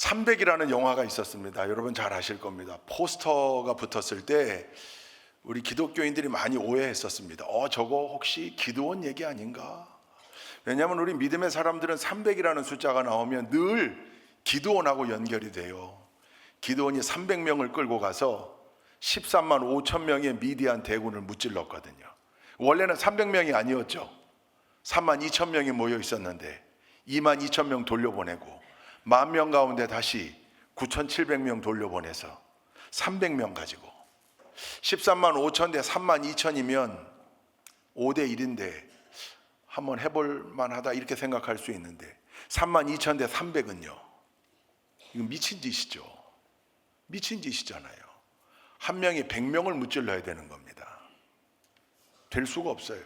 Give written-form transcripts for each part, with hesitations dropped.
300이라는 영화가 있었습니다. 여러분 잘 아실 겁니다. 포스터가 붙었을 때 우리 기독교인들이 많이 오해했었습니다. 저거 혹시 기드온 얘기 아닌가? 왜냐하면 우리 믿음의 사람들은 300이라는 숫자가 나오면 늘 기드온하고 연결이 돼요. 기드온이 300명을 끌고 가서 13만 5천 명의 미디안 대군을 무찔렀거든요. 원래는 300명이 아니었죠. 3만 2천 명이 모여 있었는데 2만 2천 명 돌려보내고 10,000명 가운데 다시 9,700명 돌려보내서 300명 가지고 13만 5천 대 3만 2천이면 5대 1인데 한번 해볼 만하다 이렇게 생각할 수 있는데 3만 2천 대 300은요 이거 미친 짓이죠. 미친 짓이잖아요. 한 명이 100명을 무찔러야 되는 겁니다. 될 수가 없어요.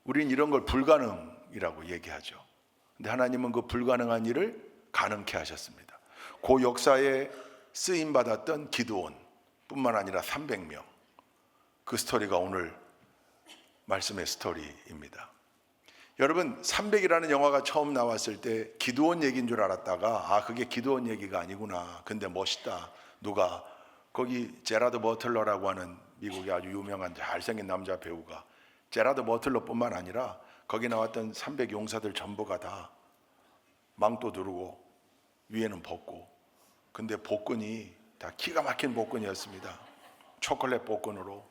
우린 이런 걸 불가능이라고 얘기하죠. 근데 하나님은 그 불가능한 일을 가능케 하셨습니다. 그 역사에 쓰임받았던 기드온 뿐만 아니라 300명, 그 스토리가 오늘 말씀의 스토리입니다. 여러분, 300이라는 영화가 처음 나왔을 때 기드온 얘기인 줄 알았다가 그게 기드온 얘기가 아니구나. 근데 멋있다. 누가 거기 제라드 버틀러라고 하는 미국의 아주 유명한 잘생긴 남자 배우가, 제라드 버틀러뿐만 아니라 거기 나왔던 300 용사들 전부가 다 망토 두르고 위에는 벗고, 근데 복근이 다 기가 막힌 복근이었습니다. 초콜릿 복근으로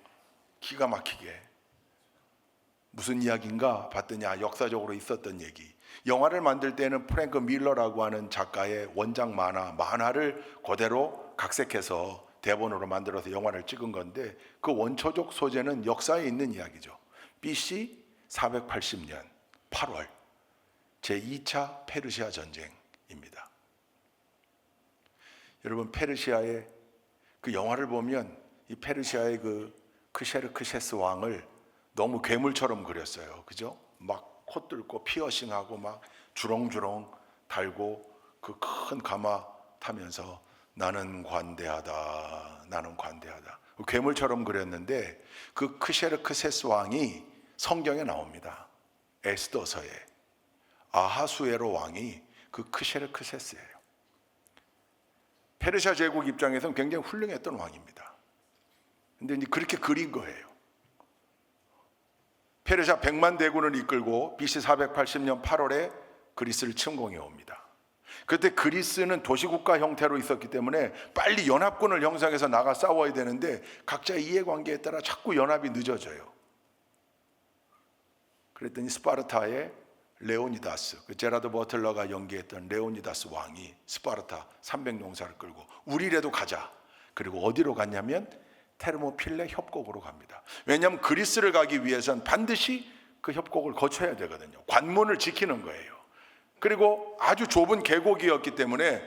기가 막히게. 무슨 이야기인가 봤더니 역사적으로 있었던 얘기. 영화를 만들 때는 프랭크 밀러라고 하는 작가의 원작 만화를 그대로 각색해서 대본으로 만들어서 영화를 찍은 건데, 그 원초적 소재는 역사에 있는 이야기죠. BC 480년 8월 제2차 페르시아 전쟁입니다. 여러분, 페르시아의 그 영화를 보면 이 페르시아의 그 크셰르크세스 왕을 너무 괴물처럼 그렸어요. 그죠? 막 코 뚫고 피어싱하고 막 주렁주렁 달고 그 큰 가마 타면서 나는 관대하다, 나는 관대하다. 괴물처럼 그렸는데 그 크셰르크세스 왕이 성경에 나옵니다. 에스더서에 아하수에로 왕이 그 크셰르크세스예요. 페르시아 제국 입장에서는 굉장히 훌륭했던 왕입니다. 근데 이제 그렇게 그린 거예요. 페르시아 100만 대군을 이끌고 BC 480년 8월에 그리스를 침공해 옵니다. 그때 그리스는 도시국가 형태로 있었기 때문에 빨리 연합군을 형성해서 나가 싸워야 되는데 각자의 이해관계에 따라 자꾸 연합이 늦어져요. 그랬더니 스파르타의 레오니다스, 그 제라드 버틀러가 연기했던 레오니다스 왕이 스파르타 300용사를 끌고 우리라도 가자. 그리고 어디로 갔냐면 테르모필레 협곡으로 갑니다. 왜냐하면 그리스를 가기 위해서는 반드시 그 협곡을 거쳐야 되거든요. 관문을 지키는 거예요. 그리고 아주 좁은 계곡이었기 때문에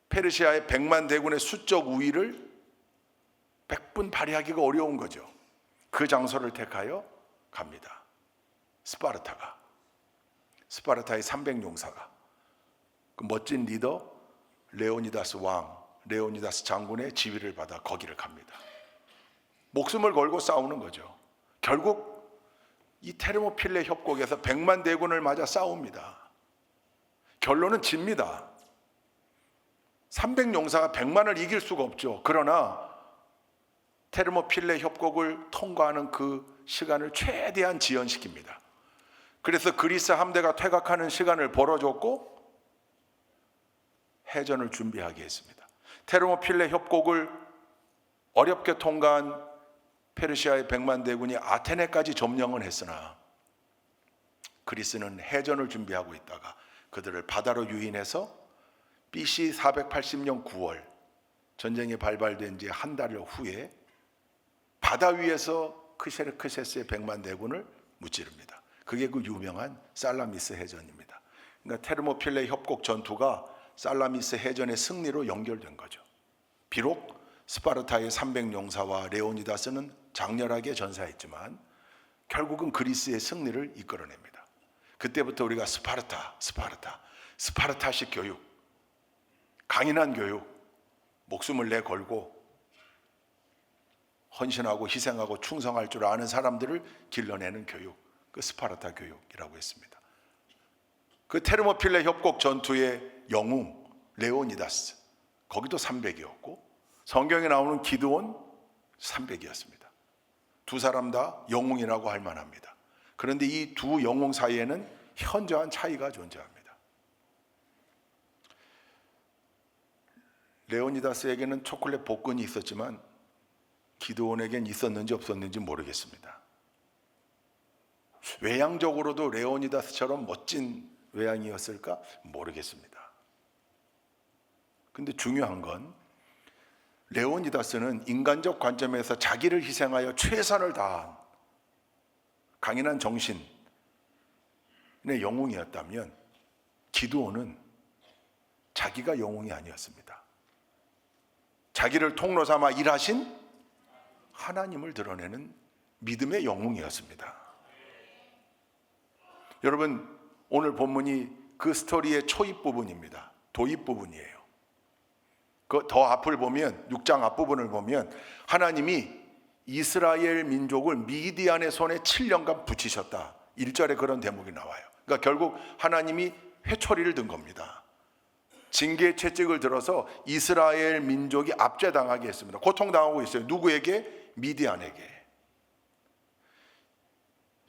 페르시아의 100만 대군의 수적 우위를 100분 발휘하기가 어려운 거죠. 그 장소를 택하여 갑니다. 스파르타의 300용사가 그 멋진 리더 레오니다스 왕, 레오니다스 장군의 지휘를 받아 거기를 갑니다. 목숨을 걸고 싸우는 거죠. 결국 이 테르모필레 협곡에서 100만 대군을 맞아 싸웁니다. 결론은 집니다. 300용사가 100만을 이길 수가 없죠. 그러나 테르모필레 협곡을 통과하는 그 시간을 최대한 지연시킵니다. 그래서 그리스 함대가 퇴각하는 시간을 벌어줬고 해전을 준비하게 했습니다. 테르모필레 협곡을 어렵게 통과한 페르시아의 100만 대군이 아테네까지 점령을 했으나 그리스는 해전을 준비하고 있다가 그들을 바다로 유인해서 BC 480년 9월 전쟁이 발발된 지 한 달 후에 바다 위에서 크셰르크세스의 100만 대군을 무찌릅니다. 그게 그 유명한 살라미스 해전입니다. 그러니까 테르모필레 협곡 전투가 살라미스 해전의 승리로 연결된 거죠. 비록 스파르타의 300용사와 레오니다스는 장렬하게 전사했지만 결국은 그리스의 승리를 이끌어냅니다. 그때부터 우리가 스파르타식 교육, 강인한 교육, 목숨을 내걸고 헌신하고 희생하고 충성할 줄 아는 사람들을 길러내는 교육, 그 스파르타 교육이라고 했습니다. 그 테르모필레 협곡 전투의 영웅 레오니다스, 거기도 300이었고, 성경에 나오는 기드온 300이었습니다. 두 사람 다 영웅이라고 할 만합니다. 그런데 이 두 영웅 사이에는 현저한 차이가 존재합니다. 레오니다스에게는 초콜릿 복근이 있었지만 기드온에겐 있었는지 없었는지 모르겠습니다. 외향적으로도 레오니다스처럼 멋진 외향이었을까? 모르겠습니다. 근데 중요한 건 레오니다스는 인간적 관점에서 자기를 희생하여 최선을 다한 강인한 정신의 영웅이었다면 기드온은 자기가 영웅이 아니었습니다. 자기를 통로 삼아 일하신 하나님을 드러내는 믿음의 영웅이었습니다. 여러분, 오늘 본문이 그 스토리의 초입 부분입니다. 도입 부분이에요. 그 더 앞을 보면, 6장 앞부분을 보면 하나님이 이스라엘 민족을 미디안의 손에 7년간 붙이셨다, 1절에 그런 대목이 나와요. 그러니까 결국 하나님이 회초리를 든 겁니다. 징계의 채찍을 들어서 이스라엘 민족이 압제당하게 했습니다. 고통당하고 있어요. 누구에게? 미디안에게.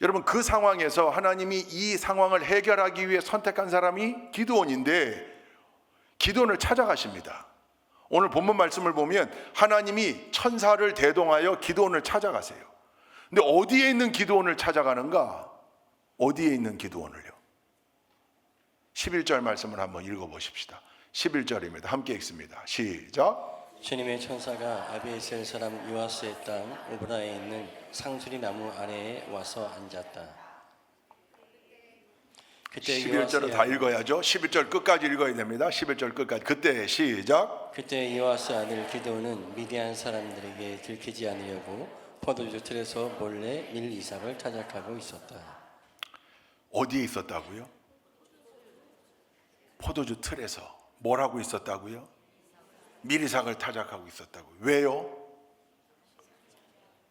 여러분, 그 상황에서 하나님이 이 상황을 해결하기 위해 선택한 사람이 기드온인데 기드온을 찾아가십니다. 오늘 본문 말씀을 보면 하나님이 천사를 대동하여 기드온을 찾아가세요. 근데 어디에 있는 기드온을 찾아가는가? 어디에 있는 기드온을요? 11절 말씀을 한번 읽어보십시다. 11절입니다. 함께 읽습니다. 시작. 주님의 천사가 아비에셀 사람 요아스의 땅 오브라에 있는 상수리 나무 아래에 와서 앉았다. 그때 11절을 다 읽어야죠. 11절 끝까지 읽어야 됩니다. 11절 끝까지. 그때 시작. 그때 요아스 아들 기드온은 미디안 사람들에게 들키지 않으려고 포도주 틀에서 몰래 밀 이삭을 타작하고 있었다. 어디에 있었다고요? 포도주 틀에서 뭘 하고 있었다고요? 밀 이삭을 타작하고 있었다고요. 왜요?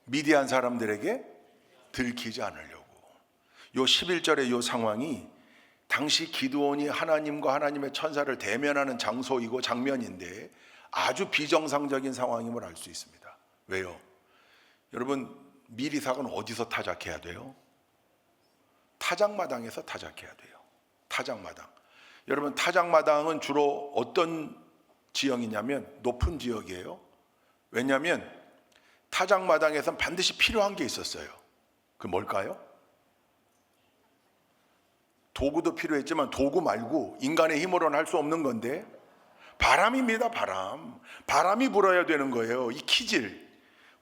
미디안 사람들에게 들키지 않으려고. 요 11절의 요 상황이 당시 기드온이 하나님과 하나님의 천사를 대면하는 장소이고 장면인데 아주 비정상적인 상황임을 알 수 있습니다. 왜요? 여러분, 밀 이삭은 어디서 타작해야 돼요? 타작마당에서 타작해야 돼요. 타작마당. 여러분, 타작마당은 주로 어떤 지형이냐면 높은 지역이에요. 왜냐하면 타작마당에선 반드시 필요한 게 있었어요. 그 뭘까요? 도구도 필요했지만 도구 말고 인간의 힘으로는 할 수 없는 건데 바람입니다. 바람이 불어야 되는 거예요. 이 키질,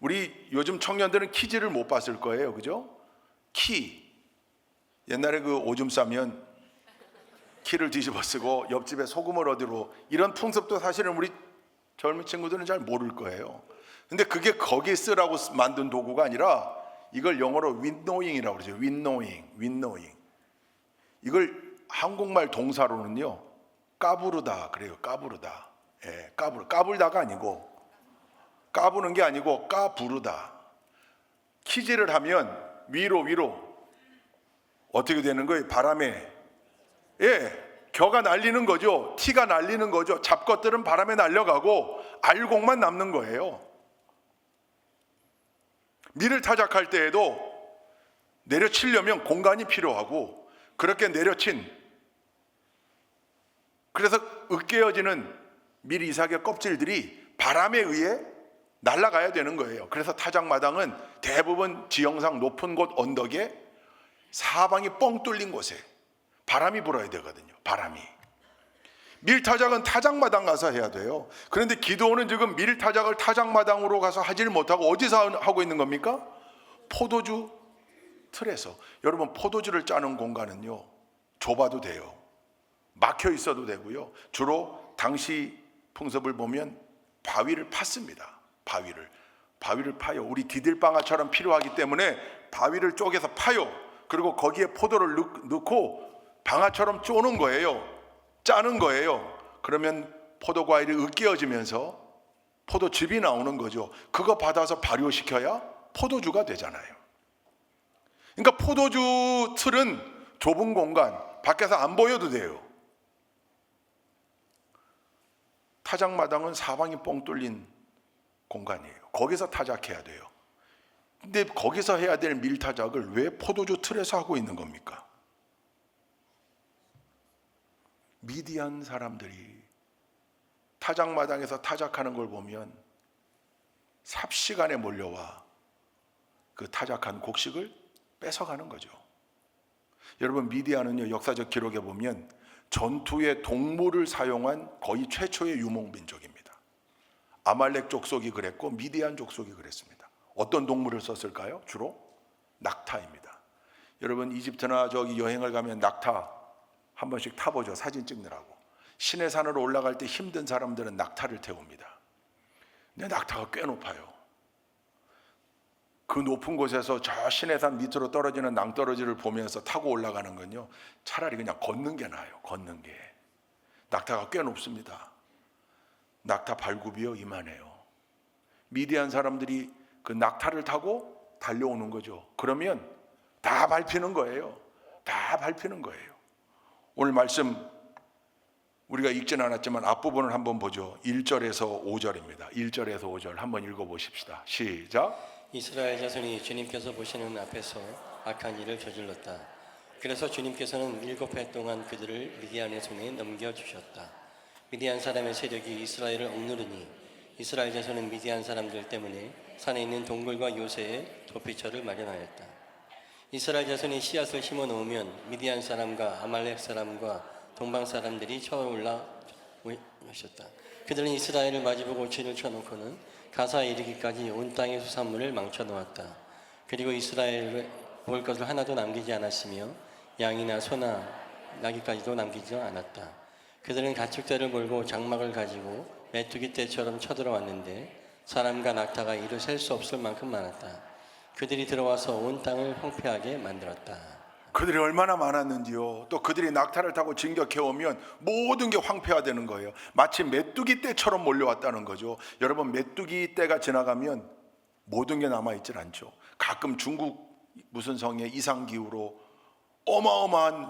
우리 요즘 청년들은 키질을 못 봤을 거예요. 그죠? 키, 옛날에 그 오줌 싸면 키를 뒤집어 쓰고 옆집에 소금을 어디로, 이런 풍습도 사실은 우리 젊은 친구들은 잘 모를 거예요. 근데 그게 거기 쓰라고 만든 도구가 아니라 이걸 영어로 윈노잉이라고 그러죠. 윈노잉. 이걸 한국말 동사로는요 까부르다 그래요. 까부르다. 예, 까불다가 아니고, 까부는 게 아니고 까부르다. 키질을 하면 위로 어떻게 되는 거예요? 바람에, 겨가 날리는 거죠. 티가 날리는 거죠. 잡것들은 바람에 날려가고 알곡만 남는 거예요. 밀을 타작할 때에도 내려치려면 공간이 필요하고, 그렇게 내려친, 그래서 으깨어지는 밀 이삭의 껍질들이 바람에 의해 날아가야 되는 거예요. 그래서 타작마당은 대부분 지형상 높은 곳 언덕에 사방이 뻥 뚫린 곳에 바람이 불어야 되거든요. 바람이. 밀타작은 타작마당 가서 해야 돼요. 그런데 기드온은 지금 밀타작을 타작마당으로 가서 하질 못하고 어디서 하고 있는 겁니까? 포도주 틀에서. 여러분, 포도주를 짜는 공간은요 좁아도 돼요. 막혀 있어도 되고요. 주로 당시 풍습을 보면 바위를 팠습니다. 바위를 파요. 우리 디딜방아처럼 필요하기 때문에 바위를 쪼개서 파요. 그리고 거기에 포도를 넣고 방아처럼 쪼는 거예요. 짜는 거예요. 그러면 포도 과일이 으깨어지면서 포도즙이 나오는 거죠. 그거 받아서 발효시켜야 포도주가 되잖아요. 그러니까 포도주 틀은 좁은 공간, 밖에서 안 보여도 돼요. 타작마당은 사방이 뻥 뚫린 공간이에요. 거기서 타작해야 돼요. 근데 거기서 해야 될 밀타작을 왜 포도주 틀에서 하고 있는 겁니까? 미디안 사람들이 타작마당에서 타작하는 걸 보면 삽시간에 몰려와 그 타작한 곡식을 뺏어가는 거죠. 여러분, 미디안은요, 역사적 기록에 보면 전투에 동물을 사용한 거의 최초의 유목민족입니다. 아말렉 족속이 그랬고 미디안 족속이 그랬습니다. 어떤 동물을 썼을까요? 주로 낙타입니다. 여러분, 이집트나 저기 여행을 가면 낙타 한 번씩 타보죠. 사진 찍느라고. 시내 산으로 올라갈 때 힘든 사람들은 낙타를 태웁니다. 근데 낙타가 꽤 높아요. 그 높은 곳에서 저 시내산 밑으로 떨어지는 낭떠러지를 보면서 타고 올라가는 건요, 차라리 그냥 걷는 게 나아요. 걷는 게. 낙타가 꽤 높습니다. 낙타 발굽이요 이만해요. 미디안 사람들이 그 낙타를 타고 달려오는 거죠. 그러면 다 밟히는 거예요. 다 밟히는 거예요. 오늘 말씀 우리가 읽지는 않았지만 앞부분을 한번 보죠. 1절에서 5절입니다. 1절에서 5절 한번 읽어보십시다. 시작. 이스라엘 자손이 주님께서 보시는 앞에서 악한 일을 저질렀다. 그래서 주님께서는 7해 동안 그들을 미디안의 손에 넘겨주셨다. 미디안 사람의 세력이 이스라엘을 억누르니 이스라엘 자손은 미디안 사람들 때문에 산에 있는 동굴과 요새에 도피처를 마련하였다. 이스라엘 자손이 씨앗을 심어 놓으면 미디안 사람과 아말렉 사람과 동방 사람들이 쳐올라 오셨다. 그들은 이스라엘을 마주보고 진을 쳐놓고는 가사에 이르기까지 온 땅의 수산물을 망쳐 놓았다. 그리고 이스라엘을 먹을 것을 하나도 남기지 않았으며 양이나 소나 나귀까지도 남기지 않았다. 그들은 가축대를 몰고 장막을 가지고 메뚜기 떼처럼 쳐들어왔는데 사람과 낙타가 이를 셀 수 없을 만큼 많았다. 그들이 들어와서 온 땅을 황폐하게 만들었다. 그들이 얼마나 많았는지요. 또 그들이 낙타를 타고 진격해오면 모든 게 황폐화되는 거예요. 마치 메뚜기 떼처럼 몰려왔다는 거죠. 여러분, 메뚜기 떼가 지나가면 모든 게 남아있질 않죠. 가끔 중국 무슨 성에 이상기후로 어마어마한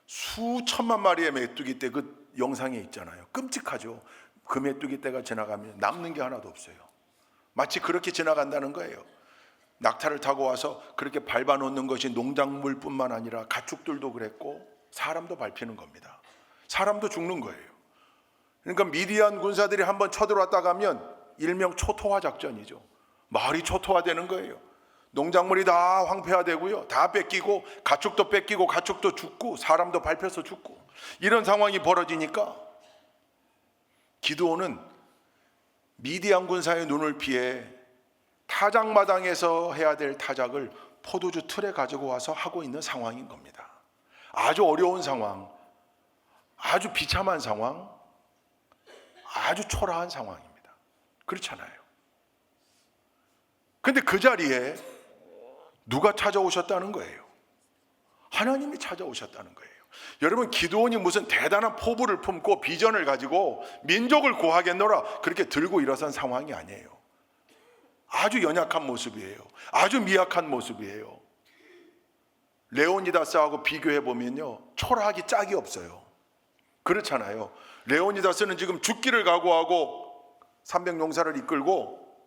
수천만 마리의 메뚜기 떼 그 영상에 있잖아요. 끔찍하죠. 그 메뚜기 떼가 지나가면 남는 게 하나도 없어요. 마치 그렇게 지나간다는 거예요. 낙타를 타고 와서 그렇게 밟아놓는 것이 농작물뿐만 아니라 가축들도 그랬고 사람도 밟히는 겁니다. 사람도 죽는 거예요. 그러니까 미디안 군사들이 한번 쳐들어왔다 가면 일명 초토화 작전이죠. 마을이 초토화되는 거예요. 농작물이 다 황폐화되고요, 다 뺏기고 가축도 뺏기고 가축도 죽고 사람도 밟혀서 죽고 이런 상황이 벌어지니까 기드온은 미디안 군사의 눈을 피해 타작마당에서 해야 될 타작을 포도주 틀에 가지고 와서 하고 있는 상황인 겁니다. 아주 어려운 상황, 아주 비참한 상황, 아주 초라한 상황입니다. 그렇잖아요. 근데 그 자리에 누가 찾아오셨다는 거예요? 하나님이 찾아오셨다는 거예요. 여러분, 기드온이 무슨 대단한 포부를 품고 비전을 가지고 민족을 구하겠노라 그렇게 들고 일어선 상황이 아니에요. 아주 연약한 모습이에요. 아주 미약한 모습이에요. 레오니다스하고 비교해 보면요, 초라하기 짝이 없어요. 그렇잖아요. 레오니다스는 지금 죽기를 각오하고 300용사를 이끌고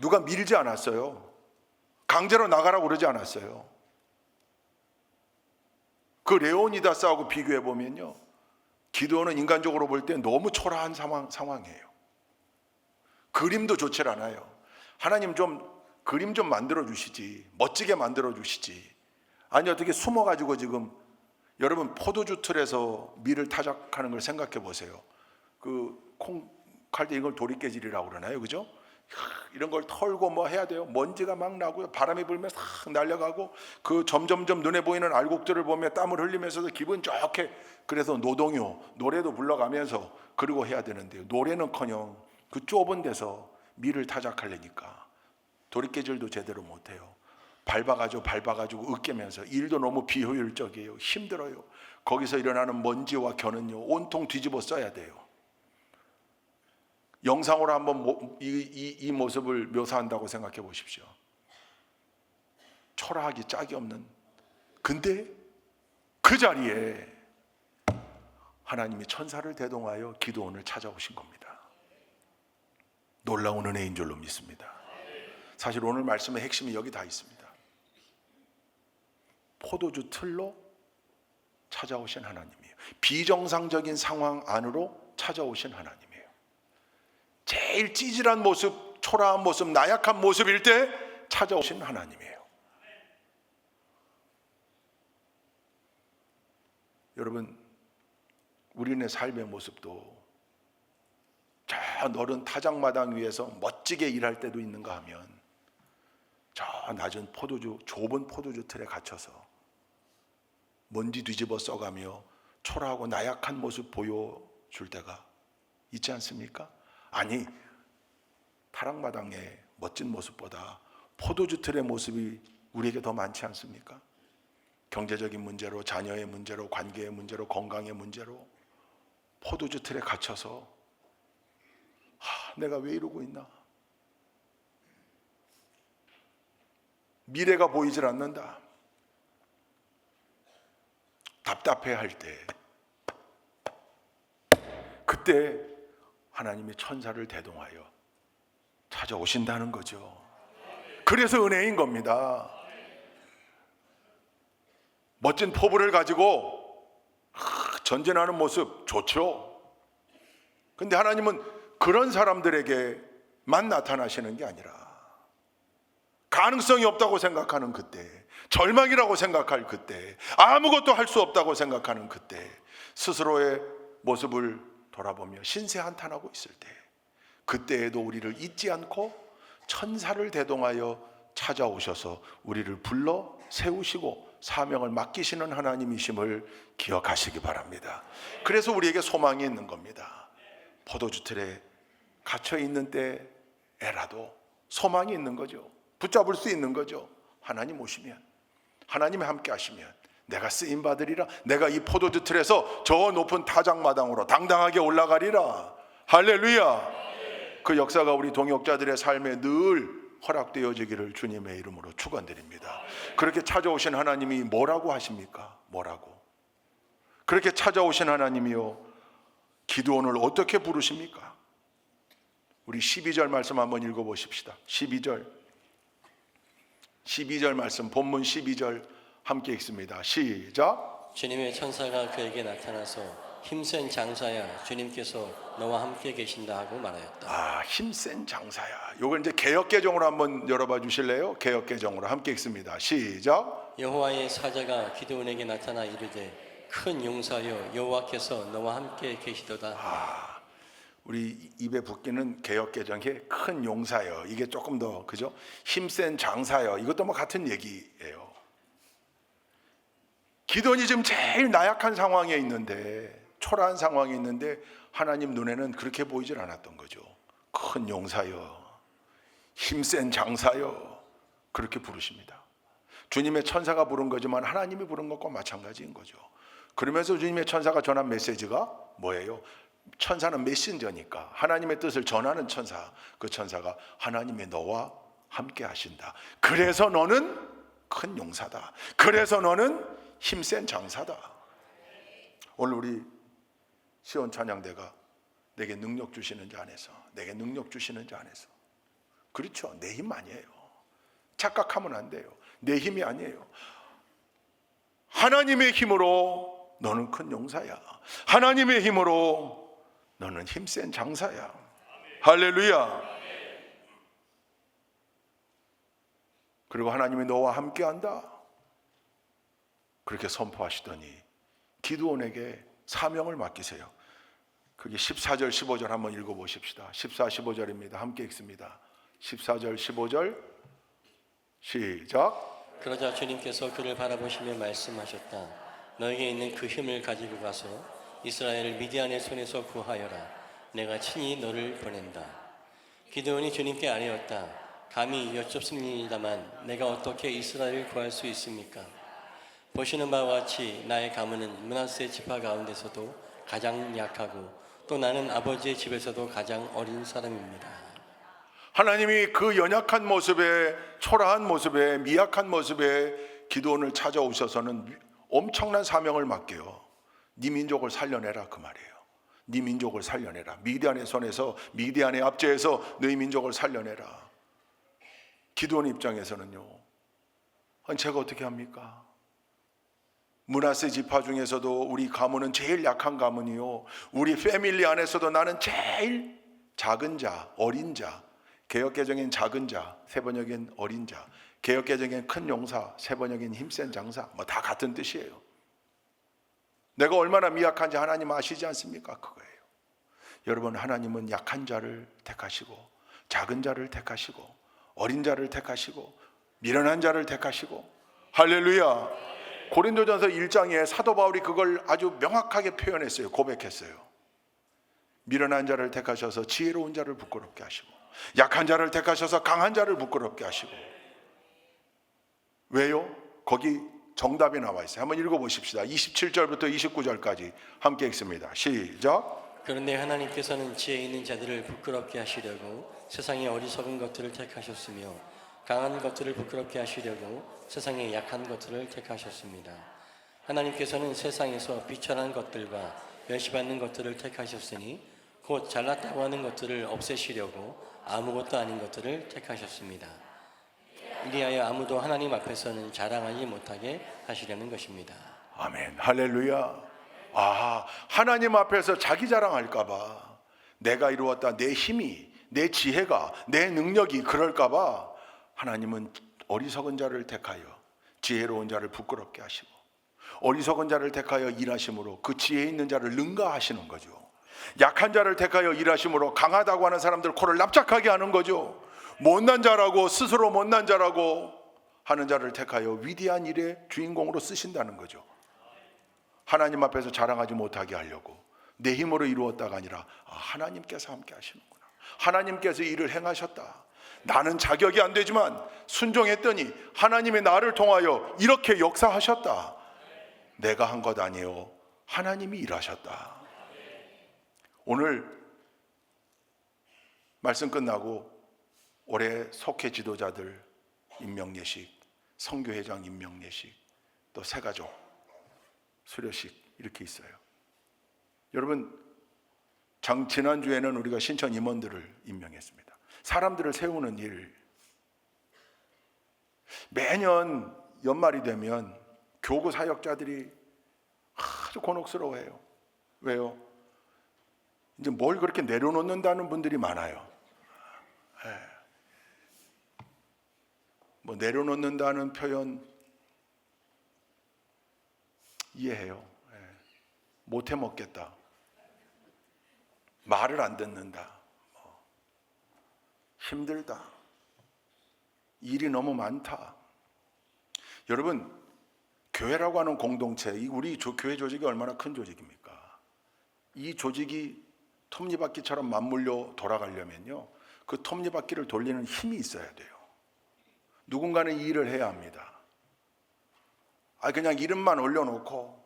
누가 밀지 않았어요. 강제로 나가라고 그러지 않았어요. 그 레오니다스하고 비교해 보면요, 기드온은 인간적으로 볼 때 너무 초라한 상황이에요. 그림도 좋지 않아요. 하나님 좀 그림 좀 만들어 주시지, 멋지게 만들어 주시지. 아니 어떻게 숨어가지고 지금 여러분 포도주 틀에서 밀을 타작하는 걸 생각해 보세요. 그 콩 칼 때 이걸 도리깨질이라고 그러나요, 그죠? 이런 걸 털고 뭐 해야 돼요. 먼지가 막 나고요, 바람이 불면 싹 날려가고 그 점점점 눈에 보이는 알곡들을 보며 땀을 흘리면서도 기분 좋게, 그래서 노동요 노래도 불러가면서 그러고 해야 되는데요, 노래는커녕 그 좁은 데서 밀을 타작하려니까 도리깨질도 제대로 못해요. 밟아가지고 으깨면서 일도 너무 비효율적이에요. 힘들어요. 거기서 일어나는 먼지와 겨는요 온통 뒤집어 써야 돼요. 영상으로 한번 이 모습을 묘사한다고 생각해 보십시오. 초라하기 짝이 없는. 근데 그 자리에 하나님이 천사를 대동하여 기드온을 찾아오신 겁니다. 놀라운 은혜인 줄로 믿습니다. 사실 오늘 말씀의 핵심이 여기 다 있습니다. 포도주 틀로 찾아오신 하나님이에요. 비정상적인 상황 안으로 찾아오신 하나님이에요. 제일 찌질한 모습, 초라한 모습, 나약한 모습일 때 찾아오신 하나님이에요. 여러분, 우리네 삶의 모습도 저 너른 타작마당 위에서 멋지게 일할 때도 있는가 하면 저 낮은 포도주, 좁은 포도주 틀에 갇혀서 먼지 뒤집어 써가며 초라하고 나약한 모습 보여줄 때가 있지 않습니까? 아니, 타락마당의 멋진 모습보다 포도주 틀의 모습이 우리에게 더 많지 않습니까? 경제적인 문제로, 자녀의 문제로, 관계의 문제로, 건강의 문제로 포도주 틀에 갇혀서 내가 왜 이러고 있나? 미래가 보이질 않는다. 답답해할 때, 그때 하나님이 천사를 대동하여 찾아오신다는 거죠. 그래서 은혜인 겁니다. 멋진 포부를 가지고 전진하는 모습 좋죠. 근데 하나님은 그런 사람들에게만 나타나시는 게 아니라 가능성이 없다고 생각하는 그때, 절망이라고 생각할 그때, 아무것도 할 수 없다고 생각하는 그때, 스스로의 모습을 돌아보며 신세한탄하고 있을 때, 그때에도 우리를 잊지 않고 천사를 대동하여 찾아오셔서 우리를 불러 세우시고 사명을 맡기시는 하나님이심을 기억하시기 바랍니다. 그래서 우리에게 소망이 있는 겁니다. 포도주 틀에 갇혀 있는 때에라도 소망이 있는 거죠. 붙잡을 수 있는 거죠. 하나님 오시면, 하나님이 함께 하시면 내가 쓰임 받으리라. 내가 이 포도주 틀에서 저 높은 타작마당으로 당당하게 올라가리라. 할렐루야. 그 역사가 우리 동역자들의 삶에 늘 허락되어지기를 주님의 이름으로 축원드립니다. 그렇게 찾아오신 하나님이 뭐라고 하십니까? 뭐라고? 그렇게 찾아오신 하나님이요, 기드온을 어떻게 부르십니까? 우리 12절 말씀 한번 읽어보십시다. 12절 말씀, 본문 12절 함께 읽습니다. 시작. 주님의 천사가 그에게 나타나서 힘센 장사야, 주님께서 너와 함께 계신다 하고 말하였다. 힘센 장사야. 요걸 이제 개역개정으로 한번 열어봐 주실래요? 개역개정으로 함께 읽습니다. 시작. 여호와의 사자가 기드온에게 나타나 이르되 큰 용사여, 여호와께서 너와 함께 계시도다. 우리 입에 붙기는 개역개정의 큰 용사여, 이게 조금 더 그죠? 힘센 장사여, 이것도 뭐 같은 얘기예요. 기드온이 지금 제일 나약한 상황에 있는데, 초라한 상황에 있는데 하나님 눈에는 그렇게 보이질 않았던 거죠. 큰 용사여, 힘센 장사여, 그렇게 부르십니다. 주님의 천사가 부른 거지만 하나님이 부른 것과 마찬가지인 거죠. 그러면서 주님의 천사가 전한 메시지가 뭐예요? 천사는 메신저니까 하나님의 뜻을 전하는 천사, 그 천사가 하나님의 너와 함께 하신다. 그래서 너는 큰 용사다. 그래서 너는 힘센 장사다. 오늘 우리 시온 찬양대가 내게 능력 주시는 자 안에서, 내게 능력 주시는 자 안에서. 그렇죠. 내 힘 아니에요. 착각하면 안 돼요. 내 힘이 아니에요. 하나님의 힘으로 너는 큰 용사야. 하나님의 힘으로 너는 힘센 장사야. 할렐루야. 그리고 하나님이 너와 함께한다. 그렇게 선포하시더니 기드온에게 사명을 맡기세요. 그게 14절 15절 한번 읽어보십시다. 14, 15절입니다. 함께 읽습니다. 14절 15절 시작. 그러자 주님께서 그를 바라보시며 말씀하셨다. 너에게 있는 그 힘을 가지고 가서 이스라엘을 미디안의 손에서 구하여라. 내가 친히 너를 보낸다. 기드온이 주님께 아뢰었다. 감히 여쭙습니다만 내가 어떻게 이스라엘을 구할 수 있습니까? 보시는 바와 같이 나의 가문은 므낫세 지파 가운데서도 가장 약하고 또 나는 아버지의 집에서도 가장 어린 사람입니다. 하나님이 그 연약한 모습에, 초라한 모습에, 미약한 모습에 기드온을 찾아오셔서는 엄청난 사명을 맡겨요. 네 민족을 살려내라 그 말이에요. 네 민족을 살려내라. 미디안의 손에서, 미디안의 압제에서 너희 민족을 살려내라. 기드온 입장에서는요, 아니 제가 어떻게 합니까? 므낫세 지파 중에서도 우리 가문은 제일 약한 가문이요, 우리 패밀리 안에서도 나는 제일 작은 자, 어린 자. 개역개정엔 작은 자, 세번역엔 어린 자. 개역개정엔 큰 용사, 세번역엔 힘센 장사. 뭐 다 같은 뜻이에요. 내가 얼마나 미약한지 하나님 아시지 않습니까? 그거예요. 여러분, 하나님은 약한 자를 택하시고, 작은 자를 택하시고, 어린 자를 택하시고, 미련한 자를 택하시고. 할렐루야. 고린도전서 1장에 사도 바울이 그걸 아주 명확하게 표현했어요. 고백했어요. 미련한 자를 택하셔서 지혜로운 자를 부끄럽게 하시고, 약한 자를 택하셔서 강한 자를 부끄럽게 하시고. 왜요? 거기 정답이 나와 있어요. 한번 읽어보십시다. 27절부터 29절까지 함께 읽습니다. 시작. 그런데 하나님께서는 지혜 있는 자들을 부끄럽게 하시려고 세상의 어리석은 것들을 택하셨으며 강한 것들을 부끄럽게 하시려고 세상의 약한 것들을 택하셨습니다. 하나님께서는 세상에서 비천한 것들과 멸시받는 것들을 택하셨으니 곧 잘났다고 하는 것들을 없애시려고 아무것도 아닌 것들을 택하셨습니다. 이리하여 아무도 하나님 앞에서는 자랑하지 못하게 하시려는 것입니다. 아멘. 할렐루야. 하나님 앞에서 자기 자랑할까 봐, 내가 이루었다, 내 힘이, 내 지혜가, 내 능력이 그럴까 봐 하나님은 어리석은 자를 택하여 지혜로운 자를 부끄럽게 하시고, 어리석은 자를 택하여 일하심으로 그 지혜 있는 자를 능가하시는 거죠. 약한 자를 택하여 일하심으로 강하다고 하는 사람들 코를 납작하게 하는 거죠. 못난 자라고, 스스로 못난 자라고 하는 자를 택하여 위대한 일의 주인공으로 쓰신다는 거죠. 하나님 앞에서 자랑하지 못하게 하려고, 내 힘으로 이루었다가 아니라 하나님께서 함께 하시는구나, 하나님께서 일을 행하셨다, 나는 자격이 안 되지만 순종했더니 하나님이 나를 통하여 이렇게 역사하셨다, 내가 한 것 아니에요, 하나님이 일하셨다. 오늘 말씀 끝나고 올해 속회 지도자들 임명예식, 선교회장 임명예식, 또 새가족 수료식 이렇게 있어요. 여러분, 지난주에는 우리가 신천 임원들을 임명했습니다. 사람들을 세우는 일, 매년 연말이 되면 교구 사역자들이 아주 곤혹스러워해요. 왜요? 이제 뭘 그렇게 내려놓는다는 분들이 많아요. 뭐 내려놓는다는 표현 이해해요. 못해 먹겠다, 말을 안 듣는다, 힘들다, 일이 너무 많다. 여러분, 교회라고 하는 공동체, 우리 교회 조직이 얼마나 큰 조직입니까? 이 조직이 톱니바퀴처럼 맞물려 돌아가려면요, 그 톱니바퀴를 돌리는 힘이 있어야 돼요. 누군가는 이 일을 해야 합니다. 그냥 이름만 올려놓고,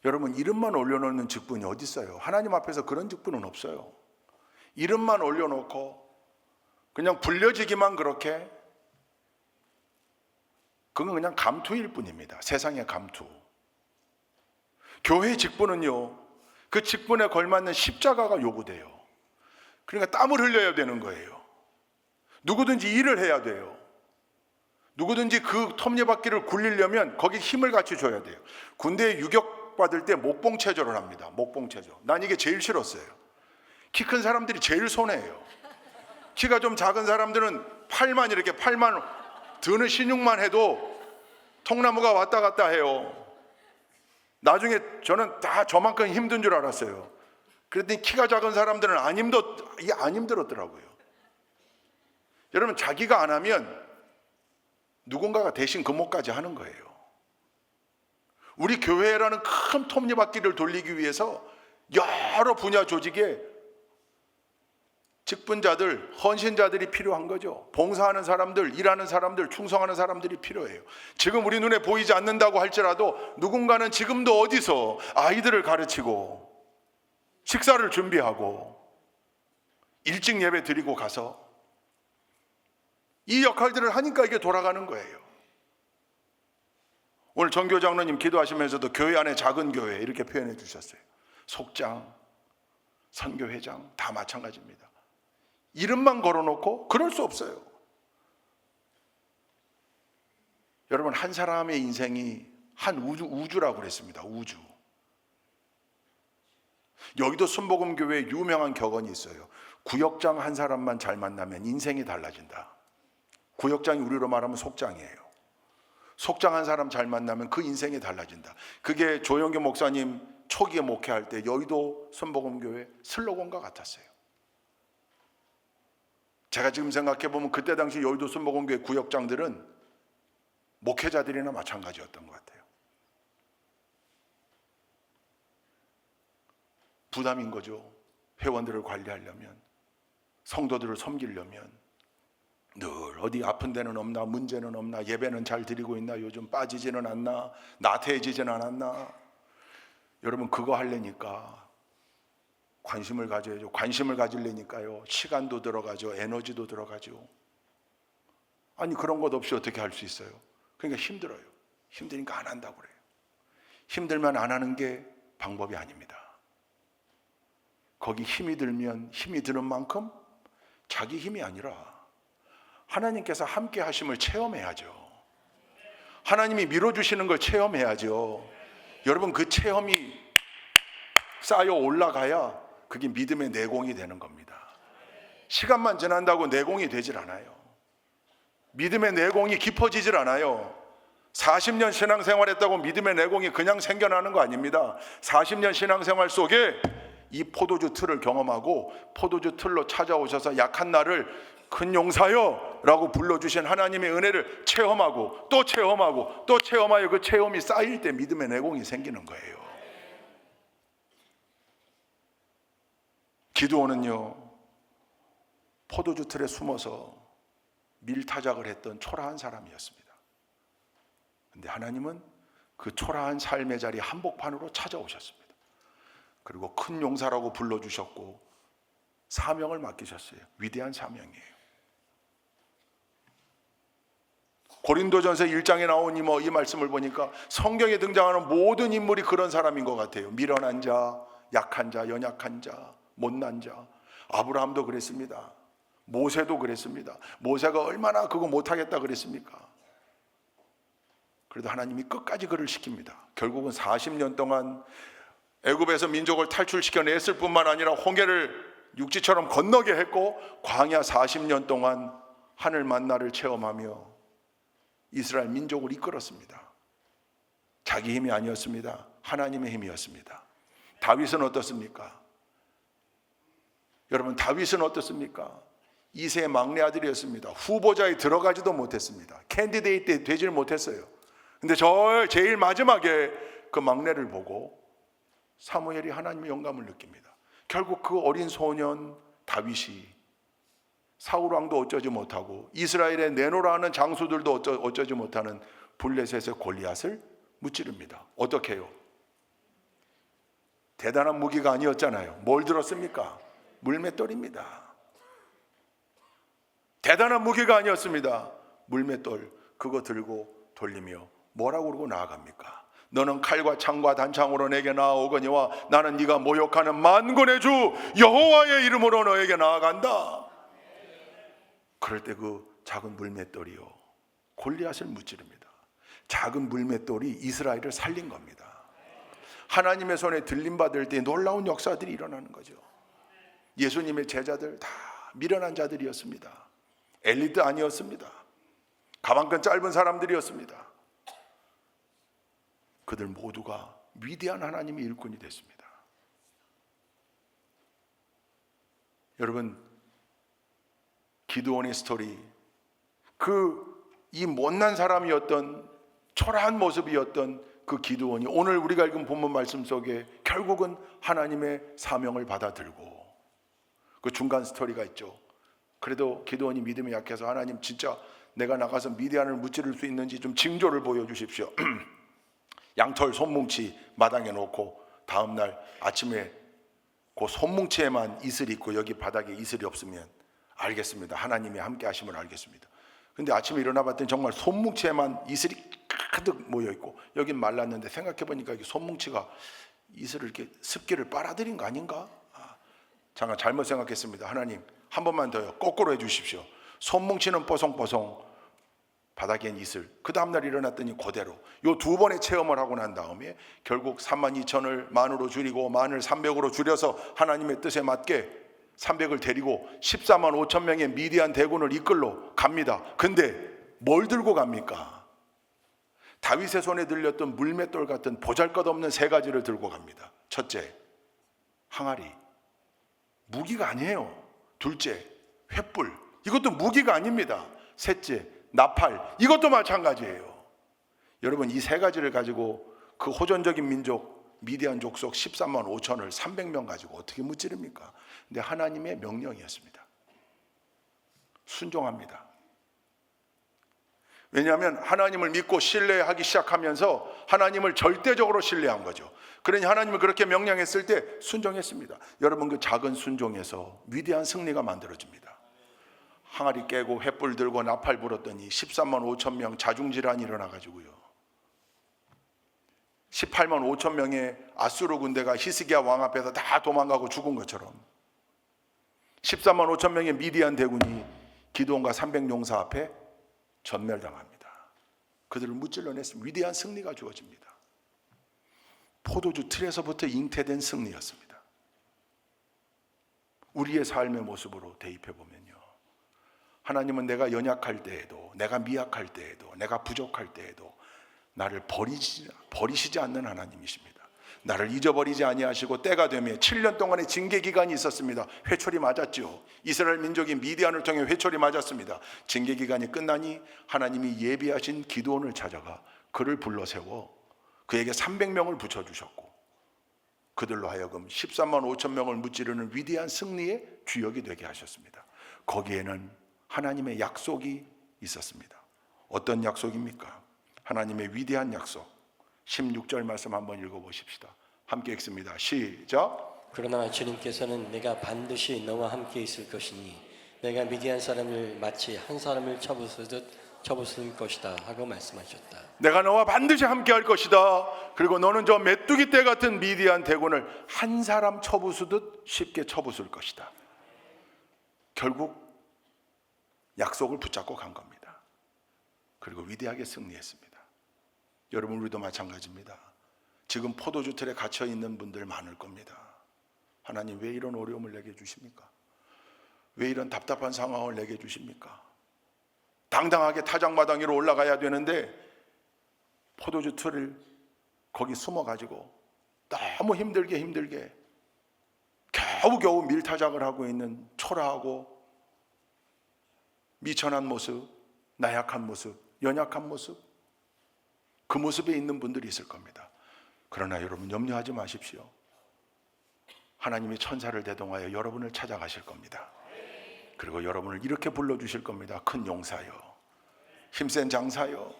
여러분, 이름만 올려놓는 직분이 어디 있어요? 하나님 앞에서 그런 직분은 없어요. 이름만 올려놓고 그냥 불려지기만 그렇게, 그건 그냥 감투일 뿐입니다. 세상의 감투. 교회 직분은요, 그 직분에 걸맞는 십자가가 요구돼요. 그러니까 땀을 흘려야 되는 거예요. 누구든지 일을 해야 돼요. 누구든지 그 톱니바퀴를 굴리려면 거기 힘을 같이 줘야 돼요. 군대에 유격 받을 때 목봉 체조를 합니다. 목봉 체조. 난 이게 제일 싫었어요. 키 큰 사람들이 제일 손해예요. 키가 좀 작은 사람들은 팔만 드는 신용만 해도 통나무가 왔다 갔다 해요. 나중에 저는 다 저만큼 힘든 줄 알았어요. 그랬더니 키가 작은 사람들은 안 힘들었더라고요. 여러분, 자기가 안 하면 누군가가 대신 그 몫까지 하는 거예요. 우리 교회라는 큰 톱니바퀴를 돌리기 위해서 여러 분야 조직에 직분자들, 헌신자들이 필요한 거죠. 봉사하는 사람들, 일하는 사람들, 충성하는 사람들이 필요해요. 지금 우리 눈에 보이지 않는다고 할지라도 누군가는 지금도 어디서 아이들을 가르치고 식사를 준비하고 일찍 예배 드리고 가서 이 역할들을 하니까 이게 돌아가는 거예요. 오늘 정교 장로님 기도하시면서도 교회 안에 작은 교회 이렇게 표현해 주셨어요. 속장, 선교회장 다 마찬가지입니다. 이름만 걸어놓고 그럴 수 없어요. 여러분, 한 사람의 인생이 한 우주라고 그랬습니다. 우주. 여기도 순복음교회에 유명한 격언이 있어요. 구역장 한 사람만 잘 만나면 인생이 달라진다. 구역장이 우리로 말하면 속장이에요. 속장 한 사람 잘 만나면 그 인생이 달라진다. 그게 조영교 목사님 초기에 목회할 때 여의도 순복음교회 슬로건과 같았어요. 제가 지금 생각해 보면 그때 당시 여의도 순복음교회 구역장들은 목회자들이나 마찬가지였던 것 같아요. 부담인 거죠. 회원들을 관리하려면, 성도들을 섬기려면 늘 어디 아픈 데는 없나, 문제는 없나, 예배는 잘 드리고 있나, 요즘 빠지지는 않나, 나태해지지는 않았나. 여러분, 그거 하려니까 관심을 가져야죠. 관심을 가지려니까요, 시간도 들어가죠, 에너지도 들어가죠. 아니, 그런 것 없이 어떻게 할 수 있어요? 그러니까 힘들어요. 힘드니까 안 한다고 그래요. 힘들면 안 하는 게 방법이 아닙니다. 거기 힘이 들면 힘이 드는 만큼 자기 힘이 아니라 하나님께서 함께 하심을 체험해야죠. 하나님이 밀어주시는 걸 체험해야죠. 여러분, 그 체험이 쌓여 올라가야 그게 믿음의 내공이 되는 겁니다. 시간만 지난다고 내공이 되질 않아요. 믿음의 내공이 깊어지질 않아요. 40년 신앙생활했다고 믿음의 내공이 그냥 생겨나는 거 아닙니다. 40년 신앙생활 속에 이 포도주 틀을 경험하고 포도주 틀로 찾아오셔서 약한 나를 큰 용사여 라고 불러주신 하나님의 은혜를 체험하고 또 체험하고 또 체험하여 그 체험이 쌓일 때 믿음의 내공이 생기는 거예요. 기드온은요, 포도주 틀에 숨어서 밀타작을 했던 초라한 사람이었습니다. 근데 하나님은 그 초라한 삶의 자리 한복판으로 찾아오셨습니다. 그리고 큰 용사라고 불러주셨고 사명을 맡기셨어요. 위대한 사명이에요. 고린도전서 1장에 나온 이 말씀을 보니까 성경에 등장하는 모든 인물이 그런 사람인 것 같아요. 미련한 자, 약한 자, 연약한 자, 못난 자. 아브라함도 그랬습니다. 모세도 그랬습니다. 모세가 얼마나 그거 못하겠다 그랬습니까? 그래도 하나님이 끝까지 그를 시킵니다. 결국은 40년 동안 애굽에서 민족을 탈출시켜냈을 뿐만 아니라 홍해를 육지처럼 건너게 했고 광야 40년 동안 하늘 만나를 체험하며 이스라엘 민족을 이끌었습니다. 자기 힘이 아니었습니다. 하나님의 힘이었습니다. 다윗은 어떻습니까? 여러분, 다윗은 어떻습니까? 이세의 막내 아들이었습니다. 후보자에 들어가지도 못했습니다. 캔디데이트 되질 못했어요. 근데 제일 마지막에 그 막내를 보고 사무엘이 하나님의 영감을 느낍니다. 결국 그 어린 소년 다윗이 사울 왕도 어쩌지 못하고 이스라엘에 내노라 하는 장수들도 어쩌지 못하는 블레셋의 골리앗을 무찌릅니다. 어떻게 해요? 대단한 무기가 아니었잖아요. 뭘 들었습니까? 물맷돌입니다. 대단한 무기가 아니었습니다. 물맷돌, 그거 들고 돌리며 뭐라고 그러고 나아갑니까? 너는 칼과 창과 단창으로 내게 나아오거니와 나는 네가 모욕하는 만군의 주 여호와의 이름으로 너에게 나아간다. 그럴 때 그 작은 물맷돌이요, 골리앗을 무찌릅니다. 작은 물맷돌이 이스라엘을 살린 겁니다. 하나님의 손에 들림받을 때 놀라운 역사들이 일어나는 거죠. 예수님의 제자들 다 미련한 자들이었습니다. 엘리트 아니었습니다. 가방끈 짧은 사람들이었습니다. 그들 모두가 위대한 하나님의 일꾼이 됐습니다. 여러분, 기드온의 스토리, 이 못난 사람이었던 초라한 모습이었던 그 기드온이 오늘 우리가 읽은 본문 말씀 속에 결국은 하나님의 사명을 받아들고, 그 중간 스토리가 있죠. 그래도 기드온이 믿음이 약해서 하나님, 진짜 내가 나가서 미디안을 무찌를 수 있는지 좀 징조를 보여주십시오. 양털 손뭉치 마당에 놓고 다음날 아침에 그 손뭉치에만 이슬이 있고 여기 바닥에 이슬이 없으면 알겠습니다. 하나님이 함께 하심을 알겠습니다. 근데 아침에 일어나 봤더니 정말 손뭉치에만 이슬이 가득 모여 있고 여긴 말랐는데 생각해 보니까 이게 손뭉치가 이슬을 이렇게 습기를 빨아들인 거 아닌가? 잠깐 잘못 생각했습니다. 하나님 한 번만 더요. 거꾸로 해주십시오. 손뭉치는 뽀송뽀송, 바닥엔 이슬. 그 다음날 일어났더니 그대로. 요 두 번의 체험을 하고 난 다음에 결국 32,000을 만으로 줄이고 만을 300으로 줄여서 하나님의 뜻에 맞게 300을 데리고 14만 5천 명의 미디안 대군을 이끌러 갑니다. 근데 뭘 들고 갑니까? 다윗의 손에 들렸던 물맷돌 같은 보잘것없는 세 가지를 들고 갑니다. 첫째, 항아리. 무기가 아니에요. 둘째, 횃불. 이것도 무기가 아닙니다. 셋째, 나팔. 이것도 마찬가지예요. 여러분, 이 세 가지를 가지고 그 호전적인 민족 미디안 족속 13만 5천을 300명 가지고 어떻게 무찌릅니까? 근데 하나님의 명령이었습니다. 순종합니다. 왜냐하면 하나님을 믿고 신뢰하기 시작하면서 하나님을 절대적으로 신뢰한 거죠. 그러니 하나님을 그렇게 명령했을 때 순종했습니다. 여러분, 그 작은 순종에서 위대한 승리가 만들어집니다. 항아리 깨고 횃불 들고 나팔 불었더니 13만 5천 명 자중질환이 일어나가지고요, 18만 5천 명의 아수르 군대가 히스기야 왕 앞에서 다 도망가고 죽은 것처럼 14만 5천 명의 미디안 대군이 기드온과 300용사 앞에 전멸당합니다. 그들을 무찔러냈습니다. 위대한 승리가 주어집니다. 포도주 틀에서부터 잉태된 승리였습니다. 우리의 삶의 모습으로 대입해 보면요, 하나님은 내가 연약할 때에도, 내가 미약할 때에도, 내가 부족할 때에도 나를 버리시지 않는 하나님이십니다. 나를 잊어버리지 아니하시고 때가 되면 7년 동안의 징계 기간이 있었습니다. 회초리 맞았죠. 이스라엘 민족이 미디안을 통해 회초리 맞았습니다. 징계 기간이 끝나니 하나님이 예비하신 기드온을 찾아가 그를 불러 세워 그에게 300명을 붙여주셨고 그들로 하여금 13만 5천 명을 무찌르는 위대한 승리의 주역이 되게 하셨습니다. 거기에는 하나님의 약속이 있었습니다. 어떤 약속입니까? 하나님의 위대한 약속. 16절 말씀 한번 읽어보십시다. 함께 읽습니다. 시작. 그러나 주님께서는 내가 반드시 너와 함께 있을 것이니 내가 미디안 사람을 마치 한 사람을 쳐부수듯 쳐부술 것이다 하고 말씀하셨다. 내가 너와 반드시 함께 할 것이다. 그리고 너는 저 메뚜기 떼 같은 미디안 대군을 한 사람 쳐부수듯 쉽게 쳐부술 것이다. 결국 약속을 붙잡고 간 겁니다. 그리고 위대하게 승리했습니다. 여러분, 우리도 마찬가지입니다. 지금 포도주 틀에 갇혀 있는 분들 많을 겁니다. 하나님, 왜 이런 어려움을 내게 주십니까? 왜 이런 답답한 상황을 내게 주십니까? 당당하게 타작마당 위로 올라가야 되는데 포도주 틀을 거기 숨어가지고 너무 힘들게 겨우겨우 밀타작을 하고 있는 초라하고 미천한 모습, 나약한 모습, 연약한 모습, 그 모습에 있는 분들이 있을 겁니다. 그러나 여러분, 염려하지 마십시오. 하나님이 천사를 대동하여 여러분을 찾아가실 겁니다. 그리고 여러분을 이렇게 불러주실 겁니다. 큰 용사여, 힘센 장사여,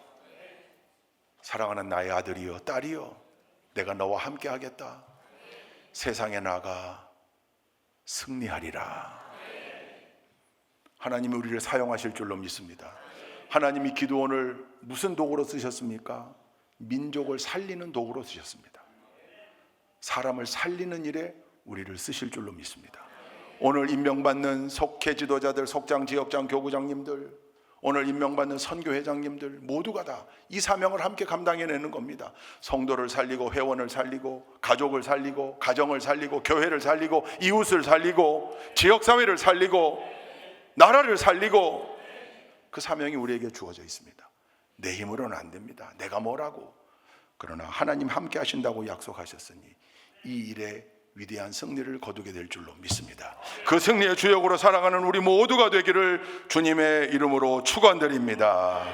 사랑하는 나의 아들이여 딸이여, 내가 너와 함께 하겠다. 세상에 나가 승리하리라. 하나님이 우리를 사용하실 줄로 믿습니다. 하나님이 기드온을 무슨 도구로 쓰셨습니까? 민족을 살리는 도구로 쓰셨습니다. 사람을 살리는 일에 우리를 쓰실 줄로 믿습니다. 오늘 임명받는 속회 지도자들, 속장, 지역장, 교구장님들, 오늘 임명받는 선교회장님들 모두가 다 이 사명을 함께 감당해내는 겁니다. 성도를 살리고, 회원을 살리고, 가족을 살리고, 가정을 살리고, 교회를 살리고, 이웃을 살리고, 지역사회를 살리고, 나라를 살리고, 그 사명이 우리에게 주어져 있습니다. 내 힘으로는 안 됩니다. 내가 뭐라고. 그러나 하나님 함께 하신다고 약속하셨으니 이 일에 위대한 승리를 거두게 될 줄로 믿습니다. 그 승리의 주역으로 살아가는 우리 모두가 되기를 주님의 이름으로 축원드립니다.